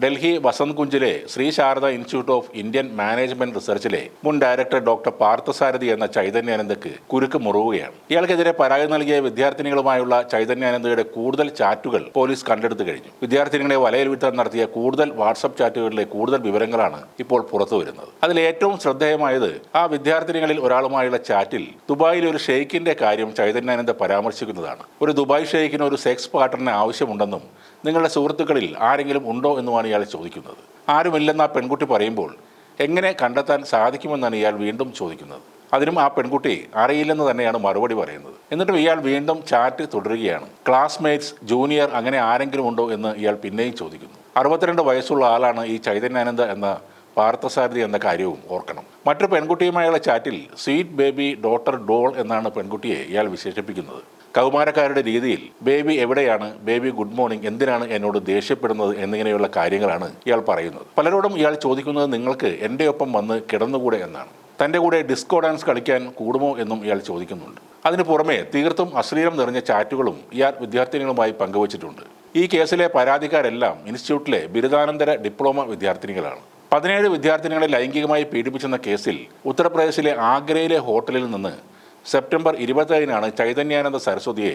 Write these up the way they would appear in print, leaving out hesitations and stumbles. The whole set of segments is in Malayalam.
ഡൽഹി വസന്ത് കുഞ്ചിലെ Shri Sharada institute of Indian management റിസർച്ചിലെ മുൻ ഡയറക്ടർ ഡോക്ടർ പാർത്ഥസാരഥി എന്ന ചൈതന്യാനന്ദക്ക് കുരുക്ക് മുറുകുകയാണ്. ഇയാൾക്കെതിരെ പരാതി നൽകിയ വിദ്യാർത്ഥിനികളുമായുള്ള ചൈതന്യാനന്ദയുടെ കൂടുതൽ ചാറ്റുകൾ പോലീസ് കണ്ടെടുത്തു കഴിഞ്ഞു. വിദ്യാർത്ഥിനികളെ വലയിൽ വീഴ്ത്താൻ നടത്തിയ കൂടുതൽ വാട്സപ്പ് ചാറ്റുകളിലെ കൂടുതൽ വിവരങ്ങളാണ് ഇപ്പോൾ പുറത്തു വരുന്നത്. അതിൽ ഏറ്റവും ശ്രദ്ധേയമായത് ആ വിദ്യാർത്ഥിനികളിൽ ഒരാളുമായുള്ള ചാറ്റിൽ ദുബായിലെ ഒരു ഷെയ്ഖിന്റെ കാര്യം ചൈതന്യാനന്ദ പരാമർശിക്കുന്നതാണ്. ഒരു ദുബായ് ഷെയ്ഖിന് ഒരു സെക്സ് പാർട്ണറിനെ ആവശ്യമുണ്ടെന്നും നിങ്ങളുടെ സുഹൃത്തുക്കളിൽ ആരെങ്കിലും ഉണ്ടോ എന്നുമാണ് ഇയാൾ ചോദിക്കുന്നത്. ആരുമില്ലെന്ന് ആ പെൺകുട്ടി പറയുമ്പോൾ എങ്ങനെ കണ്ടെത്താൻ സാധിക്കുമെന്നാണ് ഇയാൾ വീണ്ടും ചോദിക്കുന്നത്. അതിനും ആ പെൺകുട്ടി അറിയില്ലെന്ന് തന്നെയാണ് മറുപടി പറയുന്നത്. എന്നിട്ടും ഇയാൾ വീണ്ടും ചാറ്റ് തുടരുകയാണ്. ക്ലാസ്മേറ്റ്സ്, ജൂനിയർ അങ്ങനെ ആരെങ്കിലും ഉണ്ടോ എന്ന് ഇയാൾ പിന്നെയും ചോദിക്കുന്നു. 62 വയസ്സുള്ള ആളാണ് ഈ ചൈതന്യാനന്ദ എന്ന പാർത്ഥസാരഥി എന്ന കാര്യവും ഓർക്കണം. മറ്റൊരു പെൺകുട്ടിയുമായുള്ള ചാറ്റിൽ സ്വീറ്റ് ബേബി ഡോട്ടർ ഡോൾ എന്നാണ് പെൺകുട്ടിയെ ഇയാൾ വിശേഷിപ്പിക്കുന്നത്. കൗമാരക്കാരുടെ രീതിയിൽ ബേബി എവിടെയാണ്, ബേബി ഗുഡ് മോർണിംഗ്, എന്തിനാണ് എന്നോട് ദേഷ്യപ്പെടുന്നത് എന്നിങ്ങനെയുള്ള കാര്യങ്ങളാണ് ഇയാൾ പറയുന്നത്. പലരോടും ഇയാൾ ചോദിക്കുന്നത് നിങ്ങൾക്ക് എൻ്റെ ഒപ്പം വന്ന് കിടന്നുകൂടെ എന്നാണ്. തൻ്റെ കൂടെ ഡിസ്കോ ഡാൻസ് കളിക്കാൻ കൂടുമോ എന്നും ഇയാൾ ചോദിക്കുന്നുണ്ട്. അതിനു പുറമെ തീർത്തും അശ്ലീലം നിറഞ്ഞ ചാറ്റുകളും ഇയാൾ വിദ്യാർത്ഥിനികളുമായി പങ്കുവച്ചിട്ടുണ്ട്. ഈ കേസിലെ പരാതിക്കാരെല്ലാം ഇൻസ്റ്റിറ്റ്യൂട്ടിലെ ബിരുദാനന്തര ഡിപ്ലോമ വിദ്യാർത്ഥിനികളാണ്. 17 വിദ്യാർത്ഥിനികളെ ലൈംഗികമായി പീഡിപ്പിച്ചെന്ന കേസിൽ ഉത്തർപ്രദേശിലെ ആഗ്രയിലെ ഹോട്ടലിൽ നിന്ന് സെപ്റ്റംബർ 27-നാണ് ചൈതന്യാനന്ദ സരസ്വതിയെ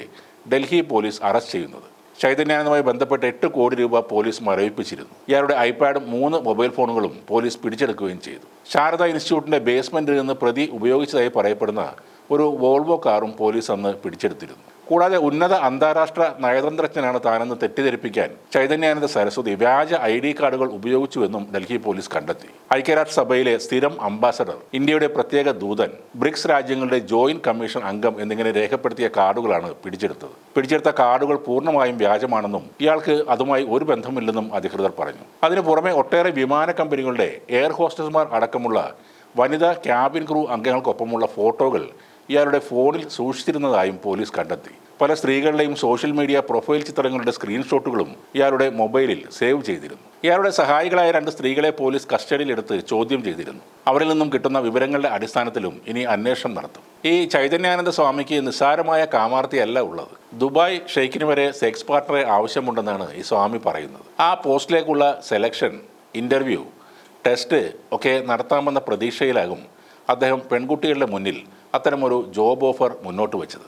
ഡൽഹി പോലീസ് അറസ്റ്റ് ചെയ്യുന്നത്. ചൈതന്യാനന്ദുമായി ബന്ധപ്പെട്ട് 8 കോടി രൂപ പോലീസ് മരവിപ്പിച്ചിരുന്നു. ഇയാളുടെ ഐപാഡും 3 മൊബൈൽ ഫോണുകളും പോലീസ് പിടിച്ചെടുക്കുകയും ചെയ്തു. ശാരദ ഇൻസ്റ്റിറ്റ്യൂട്ടിന്റെ ബേസ്മെന്റിൽ നിന്ന് പ്രതി ഉപയോഗിച്ചതായി പറയപ്പെടുന്ന ഒരു വോൾവോ കാറും പോലീസ് അന്ന് പിടിച്ചെടുത്തിരുന്നു. കൂടാതെ ഉന്നത അന്താരാഷ്ട്ര നയതന്ത്രജ്ഞനാണ് താനെന്ന് തെറ്റിദ്ധരിപ്പിക്കാൻ ചൈതന്യാനന്ദ സരസ്വതി വ്യാജ ID കാർഡുകൾ ഉപയോഗിച്ചുവെന്നും ഡൽഹി പോലീസ് കണ്ടെത്തി. ഐക്യരാഷ്ട്രസഭയിലെ സ്ഥിരം അംബാസഡർ, ഇന്ത്യയുടെ പ്രത്യേക ദൂതൻ, ബ്രിക്സ് രാജ്യങ്ങളുടെ ജോയിന്റ് കമ്മീഷൻ അംഗം എന്നിങ്ങനെ രേഖപ്പെടുത്തിയ കാർഡുകളാണ് പിടിച്ചെടുത്തത്. പിടിച്ചെടുത്ത കാർഡുകൾ പൂർണ്ണമായും വ്യാജമാണെന്നും ഇയാൾക്ക് അതുമായി ഒരു ബന്ധമില്ലെന്നും അധികൃതർ പറഞ്ഞു. അതിനു പുറമെ ഒട്ടേറെ വിമാന കമ്പനികളുടെ എയർ ഹോസ്റ്റസ്മാർ അടക്കമുള്ള വനിതാ ക്യാബിൻ ക്രൂ അംഗങ്ങൾക്കൊപ്പമുള്ള ഫോട്ടോകൾ ഇയാളുടെ ഫോണിൽ സൂക്ഷിച്ചിരുന്നതായും പോലീസ് കണ്ടെത്തി. പല സ്ത്രീകളുടെയും സോഷ്യൽ മീഡിയ പ്രൊഫൈൽ ചിത്രങ്ങളുടെ സ്ക്രീൻഷോട്ടുകളും ഇയാളുടെ മൊബൈലിൽ സേവ് ചെയ്തിരുന്നു. ഇയാളുടെ സഹായികളായ 2 സ്ത്രീകളെ പോലീസ് കസ്റ്റഡിയിലെടുത്ത് ചോദ്യം ചെയ്തിരുന്നു. അവരിൽ നിന്നും കിട്ടുന്ന വിവരങ്ങളുടെ അടിസ്ഥാനത്തിലും ഇനി അന്വേഷണം നടത്തും. ഈ ചൈതന്യാനന്ദ സ്വാമിക്ക് നിസ്സാരമായ കാമാർത്തിയല്ല ഉള്ളത്. ദുബായ് ഷെയ്ഖിന് വരെ സെക്സ് പാർട്ണറെ ആവശ്യമുണ്ടെന്നാണ് ഈ സ്വാമി പറയുന്നത്. ആ പോസ്റ്റിലേക്കുള്ള സെലക്ഷൻ, ഇൻ്റർവ്യൂ, ടെസ്റ്റ് ഒക്കെ നടത്താമെന്ന പ്രതീക്ഷയിലാകും അദ്ദേഹം പെൺകുട്ടികളുടെ മുന്നിൽ അത്തരമൊരു ജോബ് ഓഫർ മുന്നോട്ട് വെച്ചത്.